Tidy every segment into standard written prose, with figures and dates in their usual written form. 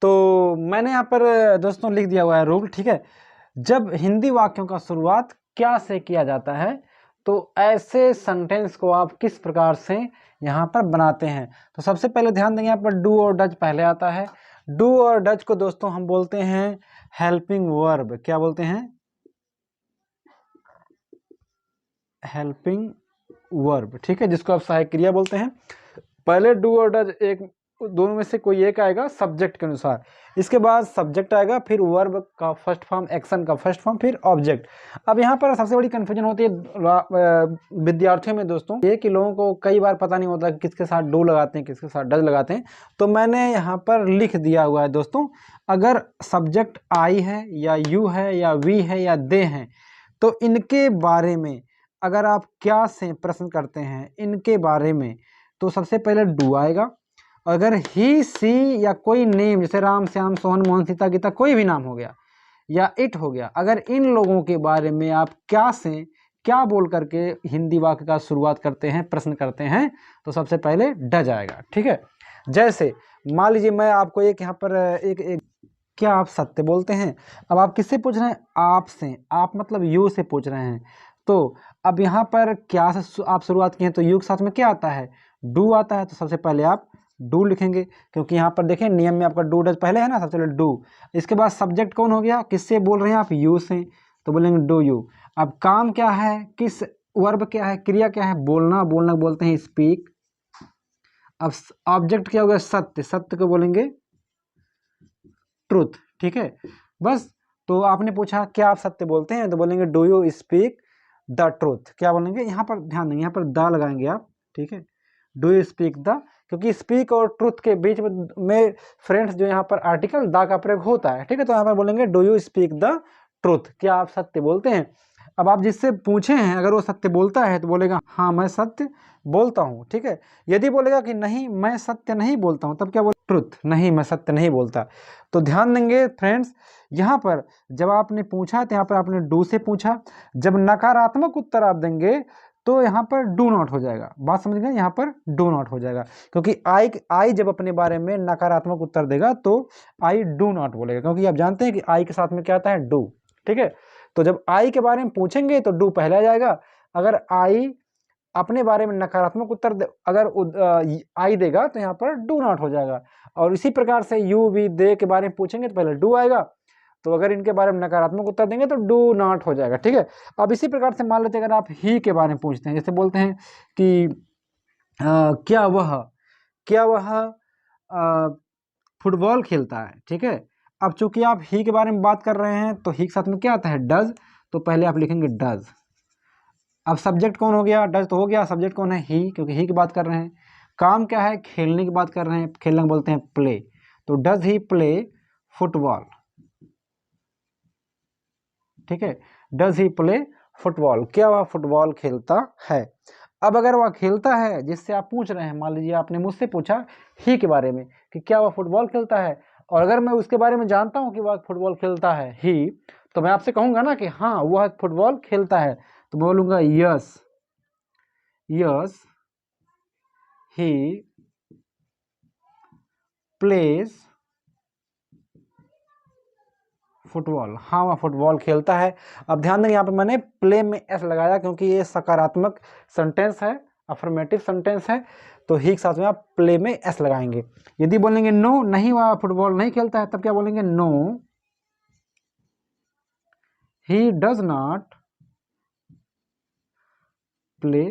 तो मैंने यहाँ पर दोस्तों लिख दिया हुआ है रूल, ठीक है। जब हिंदी वाक्यों का शुरुआत क्या से किया जाता है तो ऐसे सेंटेंस को आप किस प्रकार से यहाँ पर बनाते हैं। तो सबसे पहले ध्यान देंगे यहाँ पर डू और डज पहले आता है। डू और डज को दोस्तों हम बोलते हैं हेल्पिंग वर्ब। क्या बोलते हैं? हेल्पिंग वर्ब, ठीक है, जिसको आप सहायक क्रिया बोलते हैं। पहले डू और डज एक दोनों में से कोई एक आएगा सब्जेक्ट के अनुसार, इसके बाद सब्जेक्ट आएगा, फिर वर्ब का फर्स्ट फॉर्म, एक्शन का फर्स्ट फॉर्म, फिर ऑब्जेक्ट। अब यहाँ पर सबसे बड़ी कंफ्यूजन होती है विद्यार्थियों में दोस्तों ये कि लोगों को कई बार पता नहीं होता कि किसके साथ डू लगाते हैं किसके साथ डज लगाते हैं। तो मैंने यहाँ पर लिख दिया हुआ है दोस्तों, अगर सब्जेक्ट आई है या यू है या वी है या दे हैं तो इनके बारे में अगर आप क्या से प्रश्न करते हैं इनके बारे में तो सबसे पहले डू आएगा। अगर ही सी या कोई नेम जैसे राम श्याम सोहन मोहन सीता गीता कोई भी नाम हो गया या इट हो गया, अगर इन लोगों के बारे में आप क्या से क्या बोल करके हिंदी वाक्य का शुरुआत करते हैं प्रश्न करते हैं तो सबसे पहले डज आएगा, ठीक है। जैसे मान लीजिए मैं आपको एक यहाँ पर एक क्या आप सत्य बोलते हैं। अब आप किससे पूछ रहे हैं? आप से, आप मतलब यू से पूछ रहे हैं। तो अब यहाँ पर क्या से आप शुरुआत किए हैं तो यू के साथ में क्या आता है? डू आता है। तो सबसे पहले आप डू लिखेंगे क्योंकि यहाँ पर देखें नियम में आपका डू डज पहले है ना, सबसे पहले डू। इसके बाद सब्जेक्ट कौन हो गया? किससे बोल रहे हैं आप? यू से, तो बोलेंगे डू यू। अब काम क्या है? किस वर्ब क्या है? क्रिया क्या है? बोलना, बोलना बोलते हैं स्पीक। अब ऑब्जेक्ट क्या हो गया? सत्य, सत्य को बोलेंगे ट्रूथ, ठीक है। बस, तो आपने पूछा क्या आप सत्य बोलते हैं तो बोलेंगे do you speak the truth. क्या बोलेंगे? यहाँ पर ध्यान देंगे, यहाँ पर द लगाएंगे आप, ठीक है। डू यू स्पीक द, क्योंकि स्पीक और ट्रूथ के बीच में फ्रेंड्स जो यहाँ पर आर्टिकल द का प्रयोग होता है, ठीक है। तो यहाँ पर बोलेंगे do you speak the truth, क्या आप सत्य बोलते हैं। अब आप जिससे पूछे हैं अगर वो सत्य बोलता है तो बोलेगा हाँ मैं सत्य बोलता हूँ, ठीक है। यदि बोलेगा कि नहीं मैं सत्य नहीं बोलता हूँ तब क्या बोले? ट्रुथ, नहीं मैं सत्य नहीं बोलता। तो ध्यान देंगे फ्रेंड्स, यहाँ पर जब आपने पूछा तो यहाँ पर आपने डू से पूछा, जब नकारात्मक उत्तर आप देंगे तो यहाँ पर डू नॉट हो जाएगा। बात समझ गए? यहाँ पर डू नॉट हो जाएगा क्योंकि आई जब अपने बारे में नकारात्मक उत्तर देगा तो आई डू नॉट बोलेगा, क्योंकि आप जानते हैं कि आई के साथ में क्या आता है? डू, ठीक है। तो जब आई के बारे में पूछेंगे तो डू पहले आ जाएगा। अगर आई अपने बारे में नकारात्मक उत्तर अगर आई देगा तो यहाँ पर डू नॉट हो जाएगा। और इसी प्रकार से यू वी दे के बारे में पूछेंगे तो पहले डू आएगा, तो अगर इनके बारे में नकारात्मक उत्तर देंगे तो डू नॉट हो जाएगा, ठीक है। अब इसी प्रकार से मान लेते हैं अगर आप ही के बारे में पूछते हैं, जैसे बोलते हैं कि क्या वह फुटबॉल खेलता है, ठीक है। अब चूंकि आप ही के बारे में बात कर रहे हैं तो ही के साथ में क्या आता है? डज, तो पहले आप लिखेंगे डज। अब सब्जेक्ट कौन हो गया? डज तो हो गया, सब्जेक्ट कौन है? ही, क्योंकि ही की बात कर रहे हैं। काम क्या है? खेलने की बात कर रहे हैं, खेलना बोलते हैं प्ले, तो डज ही प्ले फुटबॉल, ठीक है। डज ही प्ले फुटबॉल, क्या वह फुटबॉल खेलता है। अब अगर वह खेलता है जिससे आप पूछ रहे हैं, मान लीजिए आपने मुझसे पूछा ही के बारे में कि क्या वह फुटबॉल खेलता है, और अगर मैं उसके बारे में जानता हूं कि वह फुटबॉल खेलता है ही, तो मैं आपसे कहूंगा ना कि हाँ वह फुटबॉल खेलता है, तो बोलूंगा yes yes he plays football, हाँ वह फुटबॉल खेलता है। अब ध्यान दें यहाँ पे मैंने प्ले में एस लगाया क्योंकि ये सकारात्मक सेंटेंस है, अफर्मेटिव सेंटेंस है, तो ही के साथ में आप प्ले में एस लगाएंगे। यदि बोलेंगे नो नहीं वह फुटबॉल नहीं खेलता है तब क्या बोलेंगे? No he does not play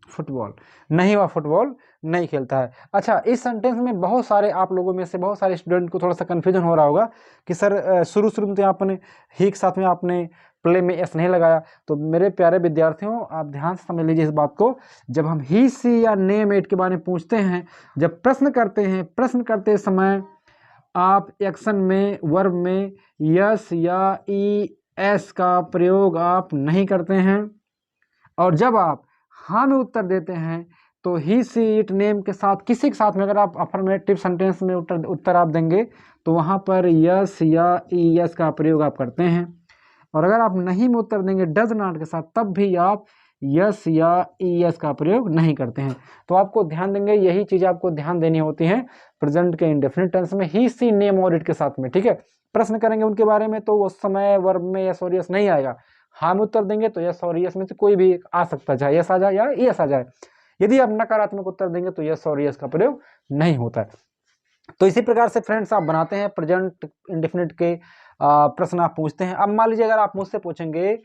football, नहीं वह फुटबॉल नहीं खेलता है। अच्छा, इस सेंटेंस में बहुत सारे आप लोगों में से बहुत सारे स्टूडेंट को थोड़ा सा कंफ्यूजन हो रहा होगा कि सर शुरू में तो आपने ही के साथ में आपने प्ले में एस नहीं लगाया। तो मेरे प्यारे विद्यार्थियों आप ध्यान से समझ लीजिए इस बात को, जब हम ही सी या नेम एट के बारे में पूछते हैं, जब प्रश्न करते हैं, प्रश्न करते समय आप एक्शन में वर्ब में यस या ई एस का प्रयोग आप नहीं करते हैं, और जब आप हाँ में उत्तर देते हैं तो ही सी इट नेम के साथ किसी के साथ में अगर आप अफर्मेटिव सेंटेंस में उत्तर आप देंगे तो वहाँ पर यस या ई यस का प्रयोग आप करते हैं, और अगर आप नहीं में उत्तर देंगे डज नॉट के साथ तब भी आप यस या ईएस का प्रयोग नहीं करते हैं। तो आपको ध्यान देंगे, यही चीज़ आपको ध्यान देनी होती है प्रेजेंट के इंडेफिनिट टेंस में, ही सी नेम और इट के साथ में, ठीक है। प्रश्न करेंगे उनके बारे में तो उस समय वर्ब में यस और यस नहीं आएगा, हाँ में उत्तर देंगे तो यस और यस में से कोई भी आ सकता है, चाहे यस आ जाए या यस आ जाए। यदि आप नकारात्मक उत्तर देंगे तो यस और यस का प्रयोग नहीं होता है। तो इसी प्रकार से फ्रेंड्स आप बनाते हैं प्रेजेंट इंडेफिनिट के प्रश्न आप पूछते हैं। अब मान लीजिए अगर आप मुझसे पूछेंगे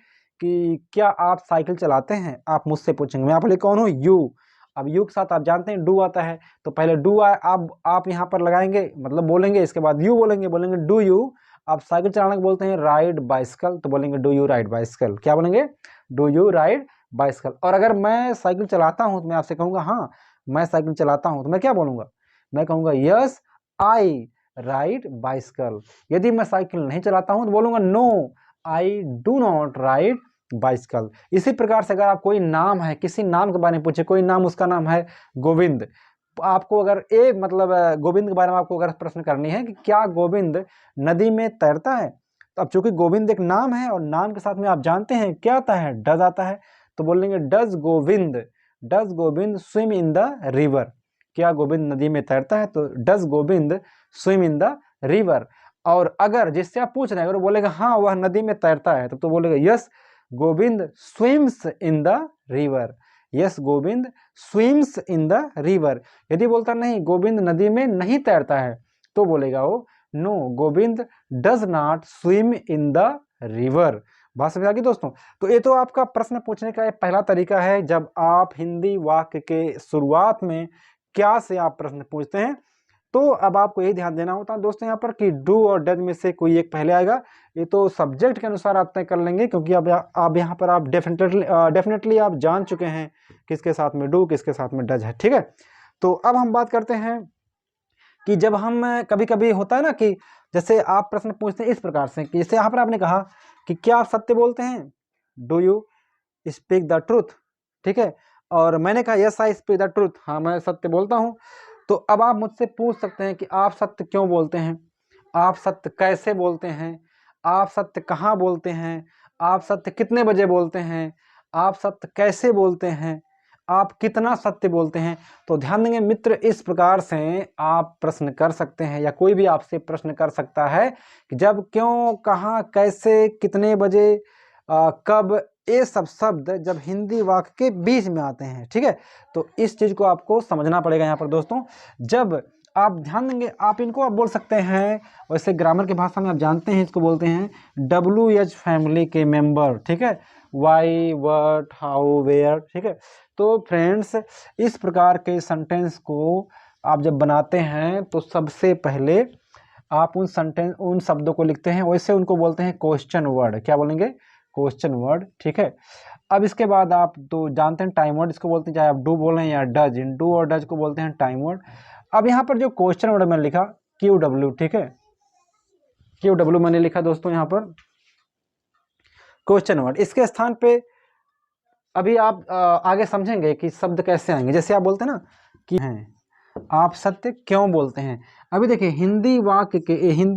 कि क्या आप साइकिल चलाते हैं, आप मुझसे पूछेंगे, मैं आप लिए कौन हूँ, यू। अब यू के साथ आप जानते हैं डू आता है, तो पहले डू आप यहाँ पर लगाएंगे, मतलब बोलेंगे, इसके बाद यू बोलेंगे डू यू। आप साइकिल चलाने को बोलते हैं राइड बाइसिकल, तो बोलेंगे डू यू राइड बाइसिकल। क्या बोलेंगे, डू यू राइड बाइसिकल। और अगर मैं साइकिल चलाता हूँ तो मैं आपसे कहूँगा हाँ मैं साइकिल चलाता हूँ, तो मैं क्या बोलूँगा, मैं कहूँगा यस आई राइड बाइसिकल। यदि मैं साइकिल नहीं चलाता हूँ तो बोलूँगा no I do not ride bicycle. इसी प्रकार से अगर आप कोई नाम है, किसी नाम के बारे में पूछे, कोई नाम, उसका नाम है गोविंद, आपको अगर एक मतलब गोविंद के बारे में आपको अगर प्रश्न करनी है कि क्या गोविंद नदी में तैरता है, तो अब चूंकि गोविंद एक नाम है और नाम के साथ में आप जानते हैं क्या आता है, डज आता है, तो बोलेंगे does Govind swim in the river. क्या गोविंद नदी में तैरता है, तो does Govind swim in the river. और अगर जिससे आप पूछ रहे हैं अगर वो बोलेगा हाँ वह नदी में तैरता है, तो बोलेगा yes Govind swims in the river, yes Govind swims in the river. यदि बोलता नहीं गोविंद नदी में नहीं तैरता है, तो बोलेगा वो no Govind does not swim in the river. बात समझ आ गई दोस्तों। तो ये तो आपका प्रश्न पूछने का एक पहला तरीका है, जब आप हिंदी वाक्य के शुरुआत में क्या से आप प्रश्न पूछते हैं। तो अब आपको यही ध्यान देना होता है दोस्तों यहाँ पर कि डू और डज में से कोई एक पहले आएगा। ये तो सब्जेक्ट के अनुसार आप तय कर लेंगे, क्योंकि अब आप यहाँ पर आप डेफिनेटली आप जान चुके हैं किसके साथ में डू किसके साथ में डज है, ठीक है। तो अब हम बात करते हैं कि जब हम कभी कभी होता है ना कि जैसे आप प्रश्न पूछते हैं इस प्रकार से कि जैसे यहाँ पर आपने कहा कि क्या आप सत्य बोलते हैं, do you speak the truth, ठीक है। और मैंने कहा yes I speak the truth, हाँ मैं सत्य बोलता हूँ। तो अब आप मुझसे पूछ सकते हैं कि आप सत्य क्यों बोलते हैं, आप सत्य कैसे बोलते हैं, आप सत्य कहाँ बोलते हैं, आप सत्य कितने बजे बोलते हैं, आप सत्य कैसे बोलते हैं, आप कितना सत्य बोलते हैं। तो ध्यान देंगे मित्र, इस प्रकार से आप प्रश्न कर सकते हैं या कोई भी आपसे प्रश्न कर सकता है कि जब, क्यों, कहाँ, कैसे, कितने बजे, कब, ये सब शब्द जब हिंदी वाक्य के बीच में आते हैं, ठीक है। तो इस चीज़ को आपको समझना पड़ेगा यहाँ पर दोस्तों। जब आप ध्यान देंगे आप इनको आप बोल सकते हैं, वैसे ग्रामर की भाषा में आप जानते हैं इसको बोलते हैं WH फैमिली के मेंबर, ठीक है, वाई, व्हाट, हाउ, वेयर, ठीक है। तो फ्रेंड्स इस प्रकार के सेंटेंस को आप जब बनाते हैं तो सबसे पहले आप उन शब्दों को लिखते हैं, वैसे उनको बोलते हैं क्वेश्चन वर्ड। क्या बोलेंगे, क्वेश्चन वर्ड, ठीक है। अब इसके बाद आप तो जानते हैं टाइम वर्ड इसको बोलते हैं, चाहे आप डू बोलें या डज, इन डू और डज को बोलते हैं टाइम वर्ड। अब यहाँ पर जो क्वेश्चन वर्ड मैंने लिखा QW, ठीक है, QW मैंने लिखा दोस्तों यहाँ पर क्वेश्चन वर्ड। इसके स्थान पे अभी आप आगे समझेंगे कि शब्द कैसे आएंगे। जैसे आप बोलते हैं ना कि हैं आप सत्य क्यों बोलते हैं। अभी देखिए हिंदी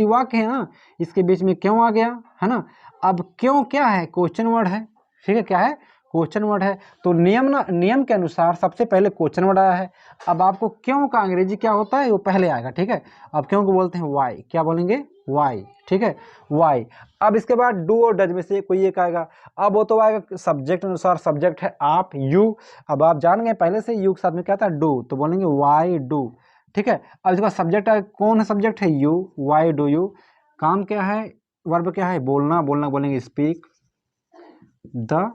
वाक्य है ना, इसके बीच में क्यों आ गया है ना। अब क्यों क्या है, क्वेश्चन वर्ड है, ठीक है, क्या है, क्वेश्चन वर्ड है। तो नियम के अनुसार सबसे पहले क्वेश्चन वर्ड आया है। अब आपको क्यों का अंग्रेजी क्या होता है वो पहले आएगा, ठीक है। अब क्यों को बोलते हैं वाई, क्या बोलेंगे, वाई, ठीक है, वाई। अब इसके बाद डू और डज में से कोई एक आएगा। अब वो तो आएगा सब्जेक्ट अनुसार, सब्जेक्ट है आप, यू। अब आप जान गए पहले से यू के साथ में क्या था, डू, तो बोलेंगे वाई डू, ठीक है। अब इसके बाद सब्जेक्ट है, कौन है सब्जेक्ट है, यू, वाई डू यू। काम क्या है, वर्ब क्या है, बोलना, बोलेंगे स्पीक द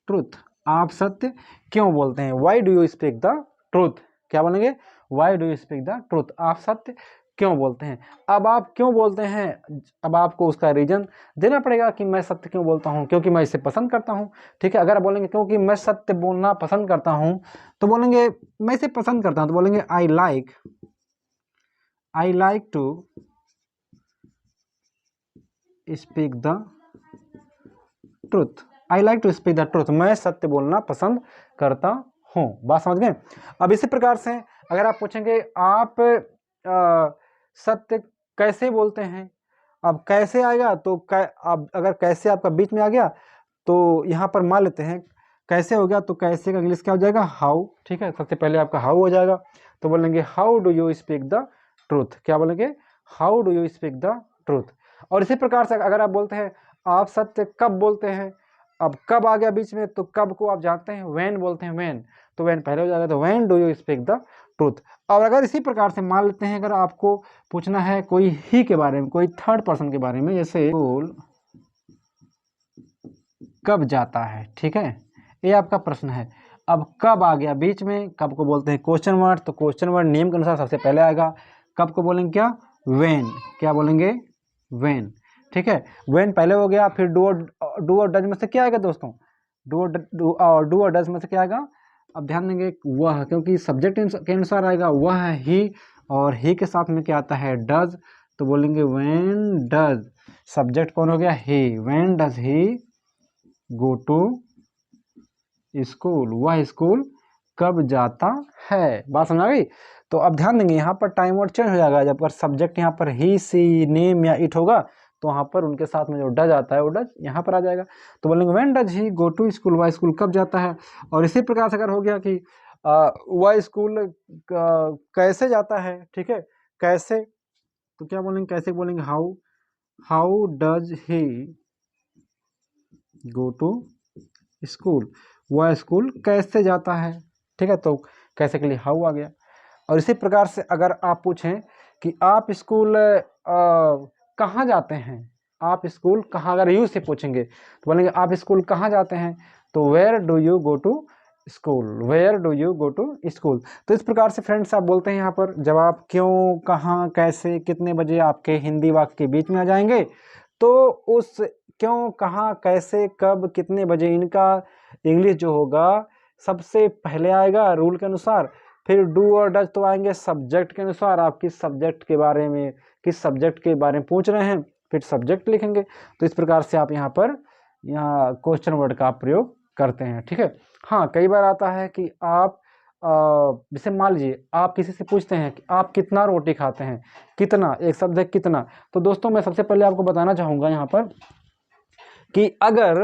ट्रूथ, आप सत्य क्यों बोलते हैं, why do you speak the truth. क्या बोलेंगे, why do you speak the truth, आप सत्य क्यों बोलते हैं। अब आप क्यों बोलते हैं, अब आपको उसका रीजन देना पड़ेगा कि मैं सत्य क्यों बोलता हूं, क्योंकि मैं इसे पसंद करता हूं, ठीक है। अगर आप बोलेंगे क्योंकि मैं सत्य बोलना पसंद करता हूं, तो बोलेंगे मैं इसे पसंद करता हूं, तो बोलेंगे I like to speak the truth, I like to speak the truth, मैं सत्य बोलना पसंद करता हूँ। बात समझ गए। अब इसी प्रकार से अगर आप पूछेंगे आप सत्य कैसे बोलते हैं, अब कैसे आएगा, तो अब अगर कैसे आपका बीच में आ गया तो यहाँ पर मान लेते हैं कैसे हो गया, तो कैसे का इंग्लिश क्या हो जाएगा, हाउ। ठीक है, सबसे पहले आपका हाउ हो जाएगा, तो बोलेंगे how do you speak the truth. क्या बोलेंगे, how do you speak the truth. और इसी प्रकार से अगर आप बोलते हैं आप सत्य कब बोलते हैं, अब कब आ गया बीच में, तो कब को आप जानते हैं व्हेन बोलते हैं, व्हेन, तो व्हेन पहले हो जाएगा, तो when do you speak the truth. और अगर इसी प्रकार से मान लेते हैं अगर आपको पूछना है कोई ही के बारे में, कोई थर्ड पर्सन के बारे में, जैसे स्कूल कब जाता है, ठीक है, ये आपका प्रश्न है। अब कब आ गया बीच में, कब को बोलते हैं क्वेश्चन वर्ड, तो क्वेश्चन वर्ड नियम के अनुसार सबसे पहले आएगा। कब को बोलेंगे क्या, व्हेन। क्या बोलेंगे, व्हेन। ठीक है, व्हेन पहले हो गया, फिर डू और डज में से क्या आएगा दोस्तों, डू और डज में से क्या आएगा, अब ध्यान देंगे वह, क्योंकि सब्जेक्ट के अनुसार आएगा वह है ही, और ही के साथ में क्या आता है, डज, तो बोलेंगे व्हेन डज, सब्जेक्ट कौन हो गया, he, when does he go to school, वह स्कूल कब जाता है। बात समझ आ गई। तो अब ध्यान देंगे यहाँ पर टाइम वर्ड चेंज हो जाएगा, जब पर सब्जेक्ट यहाँ पर ही, सी, नेम या इट होगा, तो वहाँ पर उनके साथ में जो डज आता है वो डज यहाँ पर आ जाएगा। तो बोलेंगे when does he go to school, वह स्कूल कब जाता है। और इसी प्रकार से अगर हो गया कि वह स्कूल कैसे जाता है, ठीक है, कैसे, तो क्या बोलेंगे, कैसे बोलेंगे, how does he go to school, वह स्कूल कैसे जाता है। ठीक है, तो कैसे के लिए हाउ आ गया। और इसी प्रकार से अगर आप पूछें कि आप स्कूल कहाँ जाते हैं, आप स्कूल कहाँ, अगर यू से पूछेंगे तो बोलेंगे आप स्कूल कहाँ जाते हैं, तो where do you go to school, where do you go to school. तो इस प्रकार से फ्रेंड्स आप बोलते हैं यहाँ पर जवाब क्यों, कहाँ, कैसे, कितने बजे आपके हिंदी वाक्य के बीच में आ जाएंगे। तो उस क्यों, कहाँ, कैसे, कब, कितने बजे, इनका इंग्लिश जो होगा सबसे पहले आएगा रूल के अनुसार, फिर डू और डज तो आएंगे सब्जेक्ट के अनुसार, आप किस सब्जेक्ट के बारे में, किस सब्जेक्ट के बारे में पूछ रहे हैं, फिर सब्जेक्ट लिखेंगे। तो इस प्रकार से आप यहाँ पर क्वेश्चन वर्ड का प्रयोग करते हैं। ठीक है, हाँ, कई बार आता है कि आप जैसे मान लीजिए आप किसी से पूछते हैं कि आप कितना रोटी खाते हैं, कितना, एक शब्द है कितना। तो दोस्तों मैं सबसे पहले आपको बताना चाहूँगा यहाँ पर कि अगर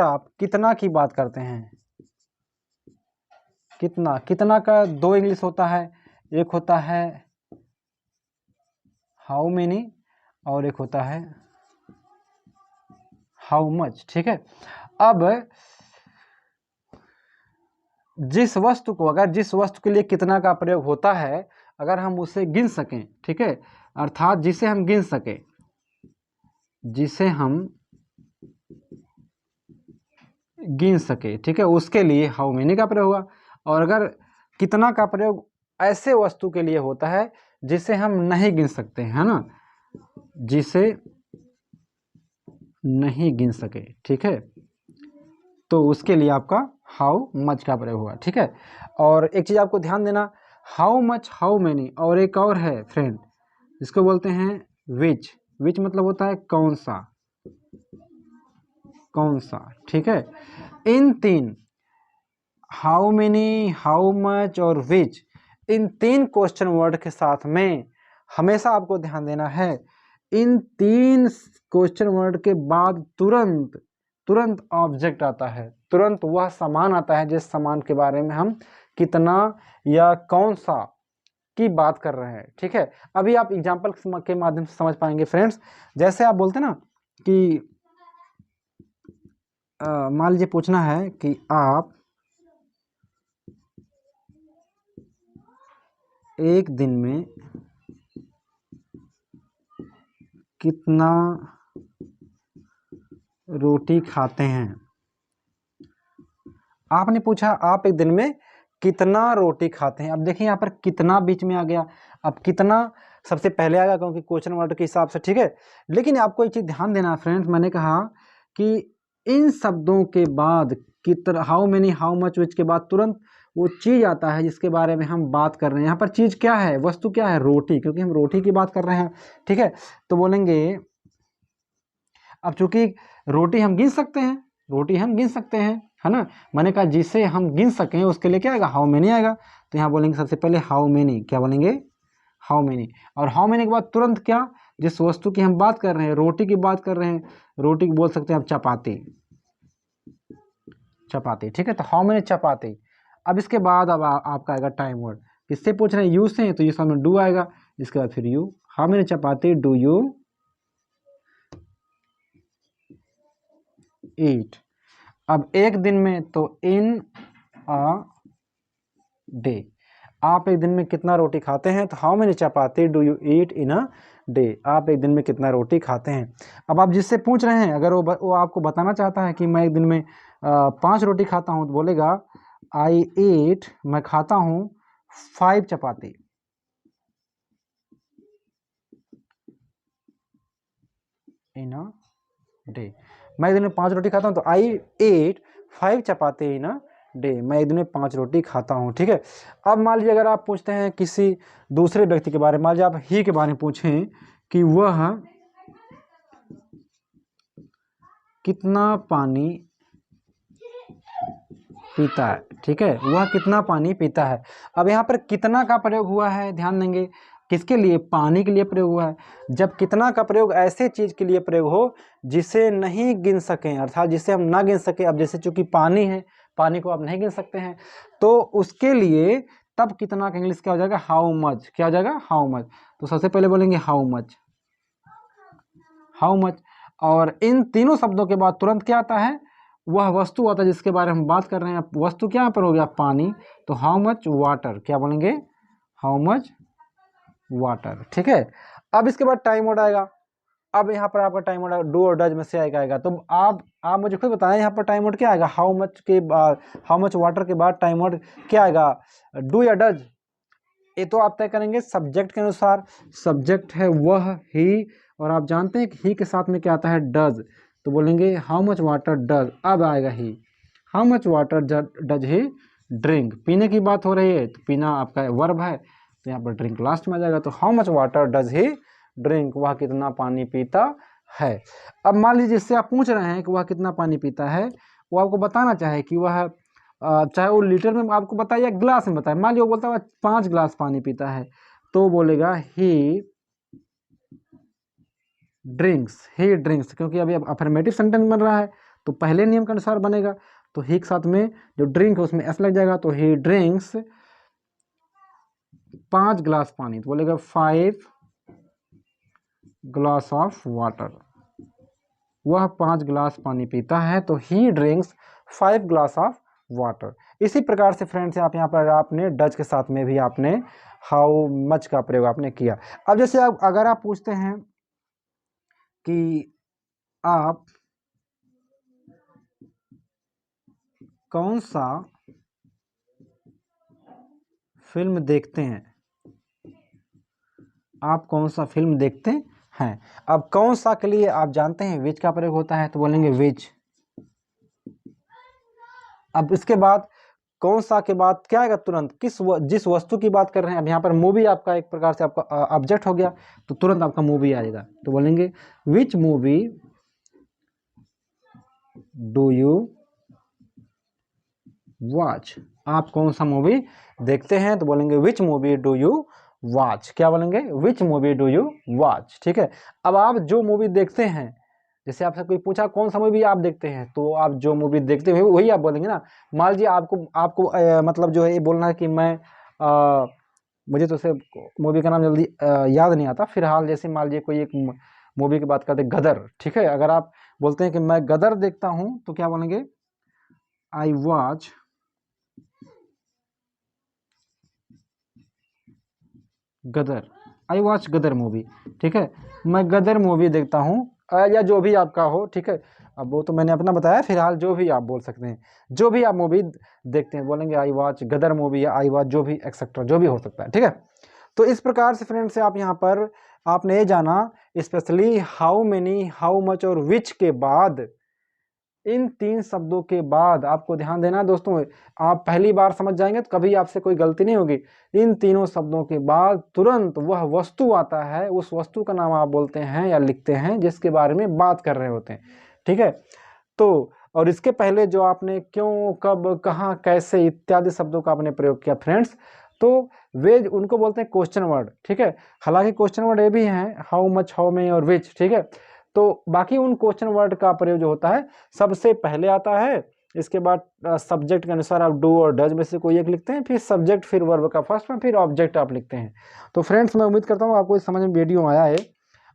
आप कितना की बात करते हैं, कितना का दो इंग्लिश होता है, एक होता है हाउ मेनी और एक होता है हाउ मच। ठीक है, अब जिस वस्तु को, अगर जिस वस्तु के लिए कितना का प्रयोग होता है, अगर हम उसे गिन सकें, ठीक है, अर्थात जिसे हम गिन सके, ठीक है, उसके लिए हाउ मेनी का प्रयोग हुआ। और अगर कितना का प्रयोग ऐसे वस्तु के लिए होता है जिसे हम नहीं गिन सकते, है ना, जिसे नहीं गिन सके, ठीक है, तो उसके लिए आपका हाउ मच का प्रयोग हुआ। ठीक है, और एक चीज़ आपको ध्यान देना, हाउ मच, हाउ मेनी, और एक और है फ्रेंड जिसको बोलते हैं विच। विच मतलब होता है कौन सा, कौन सा। ठीक है, इन तीन, हाउ मेनी, हाउ मच और विच, इन तीन क्वेश्चन वर्ड के साथ में हमेशा आपको ध्यान देना है, इन तीन क्वेश्चन वर्ड के बाद तुरंत ऑब्जेक्ट आता है, तुरंत वह सामान आता है जिस सामान के बारे में हम कितना या कौन सा की बात कर रहे हैं। ठीक है, अभी आप एग्जाम्पल के माध्यम से समझ पाएंगे फ्रेंड्स। जैसे आप बोलते ना कि मान लीजिए पूछना है कि आप एक दिन में कितना रोटी खाते हैं। आपने पूछा आप एक दिन में कितना रोटी खाते हैं। अब देखिए यहाँ पर कितना बीच में आ गया, अब कितना सबसे पहले आएगा क्योंकि क्वेश्चन वर्ड के हिसाब से। ठीक है, लेकिन आपको एक चीज़ ध्यान देना फ्रेंड्स, मैंने कहा कि इन शब्दों के बाद कितना, हाउ मेनी, हाउ मच, विच के बाद तुरंत वो चीज़ आता है जिसके बारे में हम बात कर रहे हैं। यहाँ पर चीज़ क्या है, वस्तु क्या है, रोटी, क्योंकि हम रोटी की बात कर रहे हैं। ठीक है, तो बोलेंगे अब चूंकि रोटी हम गिन सकते हैं, रोटी हम गिन सकते हैं, है ना, मैंने कहा जिसे हम गिन सकें उसके लिए क्या आएगा, हाउ मेनी आएगा। तो यहाँ बोलेंगे सबसे पहले हाउ मेनी, क्या बोलेंगे, हाउ मेनी। और हाउ मेनी के बाद तुरंत क्या, जिस वस्तु की हम बात कर रहे हैं, रोटी की बात कर रहे हैं, रोटी की बोल सकते हैं आप चपाती, चपाती, ठीक है। तो हाउ मेनी चपाती। अब इसके बाद अब आपका आएगा टाइम वर्ड, किससे पूछ रहे हैं, यू से, तो ये सामने डू आएगा, इसके बाद फिर you, how many chapati do you eat. अब एक दिन में, तो इन अ डे, आप एक दिन में कितना रोटी खाते हैं, तो how many chapati do you eat in a day, आप एक दिन में कितना रोटी खाते हैं। अब आप जिससे पूछ रहे हैं, अगर वो आपको बताना चाहता है कि मैं एक दिन में 5 रोटी खाता हूँ, तो बोलेगा आई ईट, मैं खाता हूँ 5 चपाती, इन अ डे। मैं एक दिन में 5 रोटी खाता हूँ, तो आई ईट 5 चपाती इन अ डे, मैं एक दिन में 5 रोटी खाता हूँ, ठीक है। अब मान लीजिए अगर आप पूछते हैं किसी दूसरे व्यक्ति के बारे में, मान लीजिए आप ही के बारे में पूछें कि वह कितना पानी पीता है, ठीक है, वह कितना पानी पीता है। अब यहाँ पर कितना का प्रयोग हुआ है, ध्यान देंगे, किसके लिए, पानी के लिए प्रयोग हुआ है। जब कितना का प्रयोग ऐसे चीज के लिए प्रयोग हो जिसे नहीं गिन सकें, अर्थात जिसे हम ना गिन सके, अब जैसे चूंकि पानी है, पानी को आप नहीं गिन सकते हैं, तो उसके लिए तब कितना का इंग्लिश क्या हो जाएगा, हाउ मच, क्या हो जाएगा, हाउ मच। तो सबसे पहले बोलेंगे हाउ मच, हाउ मच। और इन तीनों शब्दों के बाद तुरंत क्या आता है, वह वस्तु आता है जिसके बारे में हम बात कर रहे हैं। वस्तु क्या पर हो गया, पानी, तो हाउ मच वाटर, क्या बोलेंगे, हाउ मच वाटर, ठीक है। अब इसके बाद टाइम वर्ड आएगा। अब यहाँ पर आपका टाइम वर्ड डू और डज में से आएगा, तो आप मुझे खुद बताएं यहाँ पर टाइम वर्ड क्या आएगा, हाउ मच के बाद, हाउ मच वाटर के बाद टाइम वर्ड क्या आएगा, डू या डज। ये तो आप तय करेंगे सब्जेक्ट के अनुसार, सब्जेक्ट है वह, ही, और आप जानते हैं कि ही के साथ में क्या आता है, डज, तो बोलेंगे हाउ मच वाटर डज। अब आएगा he, how much water does he drink, पीने की बात हो रही है, तो पीना आपका वर्ब है, तो यहाँ पर ड्रिंक लास्ट में आ जाएगा। तो how much water does he drink, वह कितना पानी पीता है। अब मान लीजिए जिससे आप पूछ रहे हैं कि वह कितना पानी पीता है, वो आपको बताना चाहे कि वह चाहे वो लीटर में आपको बताए या गिलास में बताए, मान लिया वो बोलता है 5 गिलास पानी पीता है, तो बोलेगा ही ड्रिंक्स, क्योंकि अभी अफर्मेटिव सेंटेंस बन रहा है, तो पहले नियम के अनुसार बनेगा, तो ही के साथ में जो ड्रिंक है उसमें एस लग जाएगा, तो ही ड्रिंक्स 5 गिलास पानी, तो बोलेगा 5 ग्लास ऑफ वाटर, वह 5 गिलास पानी पीता है, तो ही ड्रिंक्स 5 ग्लास ऑफ वाटर। इसी प्रकार से फ्रेंड्स आप यहाँ पर आपने डज के साथ में भी आपने हाउ मच का प्रयोग आपने किया। अब जैसे अगर आप पूछते हैं कि आप कौन सा फिल्म देखते हैं, आप कौन सा फिल्म देखते हैं। अब कौन सा के लिए आप जानते हैं विच का प्रयोग होता है, तो बोलेंगे विच। अब इसके बाद कौन सा के बाद क्या आएगा, तुरंत जिस वस्तु की बात कर रहे हैं। अब यहाँ पर मूवी आपका एक प्रकार से आपका ऑब्जेक्ट हो गया, तो तुरंत आपका मूवी आएगा, तो बोलेंगे which movie do you watch, आप कौन सा मूवी देखते हैं, तो बोलेंगे which movie do you watch, क्या बोलेंगे, which movie do you watch, ठीक है। अब आप जो मूवी देखते हैं, जैसे आपसे कोई पूछा कौन सा मूवी आप देखते हैं, तो आप जो मूवी देखते हैं वही आप बोलेंगे ना। मान लीजिए आपको मतलब जो है ये बोलना है कि मैं मुझे तो सिर्फ मूवी का नाम जल्दी याद नहीं आता, फिलहाल जैसे मान लीजिए कोई एक मूवी की बात करते हैं गदर, ठीक है। अगर आप बोलते हैं कि मैं गदर देखता हूं, तो क्या बोलेंगे, I watch Gadar, I watch Gadar movie, ठीक है, मैं गदर मूवी देखता हूँ, या जो भी आपका हो, ठीक है। अब वो तो मैंने अपना बताया, फिलहाल जो भी आप बोल सकते हैं, जो भी आप मूवी देखते हैं बोलेंगे आई वॉच गदर मूवी, या आई वॉच जो भी एक्सेट्रा जो भी हो सकता है, ठीक है। तो इस प्रकार से फ्रेंड्स से आप यहाँ पर आपने ये जाना, specially how many, how much और विच के बाद, इन 3 शब्दों के बाद आपको ध्यान देना दोस्तों, आप पहली बार समझ जाएंगे तो कभी आपसे कोई गलती नहीं होगी। इन तीनों शब्दों के बाद तुरंत वह वस्तु आता है, उस वस्तु का नाम आप बोलते हैं या लिखते हैं जिसके बारे में बात कर रहे होते हैं, ठीक है। तो और इसके पहले जो आपने क्यों, कब, कहाँ, कैसे इत्यादि शब्दों का आपने प्रयोग किया फ्रेंड्स, तो वे उनको बोलते हैं क्वेश्चन वर्ड, ठीक है। हालांकि क्वेश्चन वर्ड ये भी हैं, हाउ मच, हाउ मेनी और विच, ठीक है। तो बाकी उन क्वेश्चन वर्ड का प्रयोग जो होता है सबसे पहले आता है, इसके बाद सब्जेक्ट के अनुसार आप डू और डज में से कोई एक लिखते हैं, फिर सब्जेक्ट, फिर वर्ब का फर्स्ट में, फिर ऑब्जेक्ट आप लिखते हैं। तो फ्रेंड्स मैं उम्मीद करता हूँ आपको इस समझ में वीडियो आया है,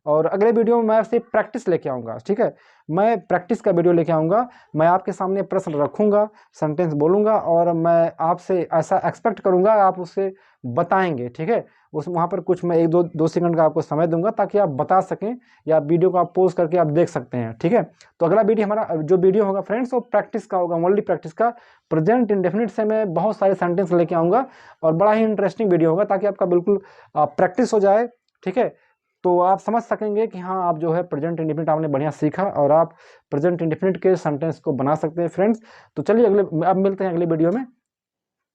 और अगले वीडियो में मैं आपसे प्रैक्टिस लेके आऊँगा, ठीक है। मैं प्रैक्टिस का वीडियो लेके आऊँगा, मैं आपके सामने प्रश्न रखूँगा, सेंटेंस बोलूँगा, और मैं आपसे ऐसा एक्सपेक्ट करूँगा आप उससे बताएंगे, ठीक है। उस वहाँ पर कुछ मैं 1-2 सेकंड का आपको समय दूंगा ताकि आप बता सकें, या वीडियो को आप पॉज करके आप देख सकते हैं, ठीक है। तो अगला वीडियो हमारा जो वीडियो होगा फ्रेंड्स वो प्रैक्टिस का होगा, ओनली प्रैक्टिस का। प्रेजेंट इंडेफिनिट से मैं बहुत सारे सेंटेंस लेके आऊँगा, और बड़ा ही इंटरेस्टिंग वीडियो होगा ताकि आपका बिल्कुल प्रैक्टिस हो जाए, ठीक है। तो आप समझ सकेंगे कि हाँ, आप जो है प्रेजेंट इंडेफिनिट आपने बढ़िया सीखा, और आप प्रेजेंट इंडेफिनिट के सेंटेंस को बना सकते हैं फ्रेंड्स। तो चलिए अब मिलते हैं अगले वीडियो में।